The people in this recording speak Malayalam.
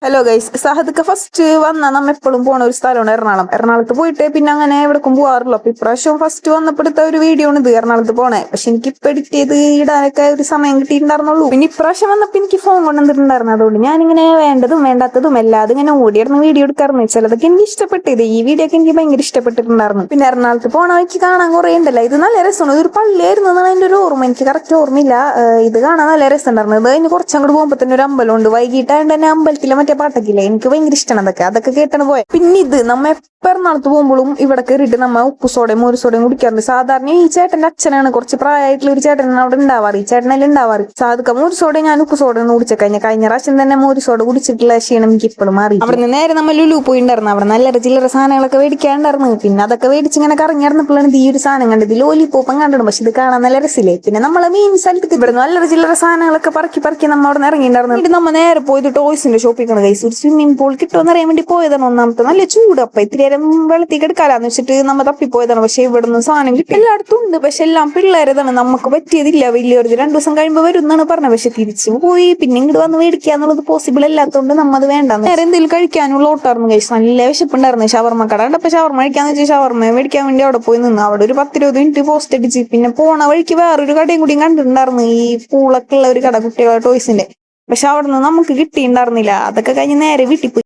ഹലോ ഗൈസ്, സഹദൊക്കെ ഫസ്റ്റ് വന്നാൽ നമ്മ എപ്പോഴും പോണ ഒരു സ്ഥലമാണ് എറണാകുളം. എറണാകുളത്ത് പോയിട്ട് പിന്നെ അങ്ങനെ എവിടേക്കും പോകാറില്ല. അപ്പൊ ഇപ്രാവശ്യം ഫസ്റ്റ് വന്നപ്പോഴത്തെ ഒരു വീഡിയോ ആണ് ഇത് എറണാകുളത്ത് പോണേ. പക്ഷെ എനിക്ക് ഇപ്പൊ എഡിറ്റ് ചെയ്ത് ഇടാനൊക്കെ ഒരു സമയം കിട്ടിയിട്ടുണ്ടായിരുന്നുള്ളൂ. പിന്നെ ഇപ്രാവശ്യം വന്നപ്പോ എനിക്ക് ഫോൺ കൊണ്ടുവന്നിട്ടുണ്ടായിരുന്നു. അതുകൊണ്ട് ഞാനിങ്ങനെ വേണ്ടതും വേണ്ടാത്തതും എല്ലാതും ഇങ്ങനെ ഓടിയിടുന്ന വീഡിയോ എടുക്കാറുണ്ട്. ചിലതൊക്കെ എനിക്ക് ഇഷ്ടപ്പെട്ടത്, ഈ വീഡിയോ ഒക്കെ എനിക്ക് ഭയങ്കര ഇഷ്ടപ്പെട്ടിട്ടുണ്ടായിരുന്നു. പിന്നെ എറണാകുളത്ത് പോണ വഴിക്ക് കാണാൻ കുറെ ഉണ്ടല്ലോ. ഇത് നല്ല രസമാണ്. ഇതൊരു പള്ളിയായിരുന്നു എന്നാണ് അതിന്റെ ഒരു ഓർമ്മ. എനിക്ക് കറക്റ്റ് ഓർമ്മയില്ല. ഇത് കാണാൻ നല്ല രസം ഉണ്ടായിരുന്നു. ഇത് കഴിഞ്ഞ് കുറച്ചങ്ങോട്ട് പോകുമ്പോൾ തന്നെ ഒരു അമ്പലമുണ്ട്. വൈകിട്ടായതുകൊണ്ട് തന്നെ അമ്പലത്തിലെ മറ്റേ പാട്ടൊക്കില്ലേ, എനിക്ക് ഭയങ്കര ഇഷ്ടമാണ് അതൊക്കെ കേട്ടാണ് പോയത്. പിന്നെ ഇത് നമ്മ എറണാകുളത്ത് പോകുമ്പോഴും ഇവിടെ കയറിയിട്ട് നമ്മ ഉപ്പുസോടയും മോരുസോടയും കുടിക്കാറുണ്ട്. സാധാരണ ഈ ചേട്ടന്റെ അച്ഛനാണ്, കുറച്ച് പ്രായമായിട്ടുള്ള ഒരു ചേട്ടനാണ് അവിടെ ഉണ്ടാവാറ്. ഈ ചേട്ടനെല്ലാം ഉണ്ടാവാറ്. സാധുക്ക മോരുസോടയും ഞാൻ ഉപ്പുസോടയും കുടിച്ച കഴിഞ്ഞ പ്രാവശ്യം തന്നെ മോരുസോട കുടിച്ചിട്ടുള്ള ക്ഷീണം എനിക്ക് ഇപ്പോഴും മാറി. അവിടെ നിന്ന് നേരെ നമ്മൾ ലുലു പോയിണ്ടായിരുന്നു. അവിടെ നല്ല ചില്ലറ സാധനങ്ങളൊക്കെ മേടിക്കാണ്ടായിരുന്നു. പിന്നെ അതൊക്കെ മേടിച്ച് ഇങ്ങനെ കറങ്ങി നടന്നപ്പോഴാണ് ഈ ഒരു സാധനം കണ്ടത്. ലോലിപോപ്പം കണ്ടിടും, പക്ഷെ ഇത് കാണാൻ നല്ല രസില്ലേ. പിന്നെ നമ്മളെ മെയിൻ സ്ഥലത്ത് ഇവിടെ നല്ല ചില്ലറ സാധനങ്ങളൊക്കെ പറക്കി നമ്മ അവിടെ നിന്ന് ഇറങ്ങിയിട്ടുണ്ടായിരുന്നു. നമ്മ നേരെ പോയത് ടോയ്സിന്റെ ഷോപ്പിൽ കണ്ട്. ഒരു സ്വിമ്മിംഗ് പൂൾ കിട്ടുമെന്ന് അറിയാൻ വേണ്ടി പോയതാണ്. ഒന്നാമത്തെ നല്ല ചൂട്, അപ്പൊ ഇത്തിരി നേരം വെള്ളത്തിൽ എടുക്കാലാന്ന് വെച്ചിട്ട് നമ്മ തപ്പിപ്പോയതാണ്. പക്ഷെ ഇവിടുന്ന് സാധനം കിട്ടി, എല്ലായിടത്തും ഉണ്ട്. പക്ഷെ എല്ലാം പിള്ളേരതാണ്, നമുക്ക് പറ്റിയതില്ല. വലിയൊരു 2 ദിവസം കഴിയുമ്പോൾ വരും എന്നാണ് പറഞ്ഞത്. പക്ഷെ തിരിച്ചു പോയി പിന്നെ ഇങ്ങോട്ട് വന്ന് മേടിക്കുക എന്നുള്ളത് പോസിബിൾ അല്ലാത്തതുകൊണ്ട് നമ്മ അത് വേണ്ട. നേരെ എന്തെങ്കിലും കഴിക്കാനുള്ള ഓട്ടായിരുന്നു കഴിച്ചു. നല്ല വിശപ്പുണ്ടായിരുന്നു. ഷവർമ്മ കട കണ്ടപ്പോൾ ഷവർമ്മ കഴിക്കാന്ന് വെച്ചാൽ ഷവർമ്മ മേടിക്കാൻ വേണ്ടി അവിടെ പോയി നിന്ന്. അവിടെ ഒരു 10-20 മിനിറ്റ് പോസ്റ്റ് അടിച്ച് പിന്നെ പോണ വഴിക്ക് വേറൊരു കടയും കൂടി കണ്ടിട്ടുണ്ടായിരുന്നു, ഈ പൂളൊക്കെ ഉള്ള ഒരു കട, കുട്ടികളുടെ ടോയ്സിന്റെ. പക്ഷെ അവിടെ നിന്ന് നമുക്ക് കിട്ടിയിട്ടുണ്ടായിരുന്നില്ല. അതൊക്കെ കഴിഞ്ഞ് നേരെ വീട്ടിൽ പോയി.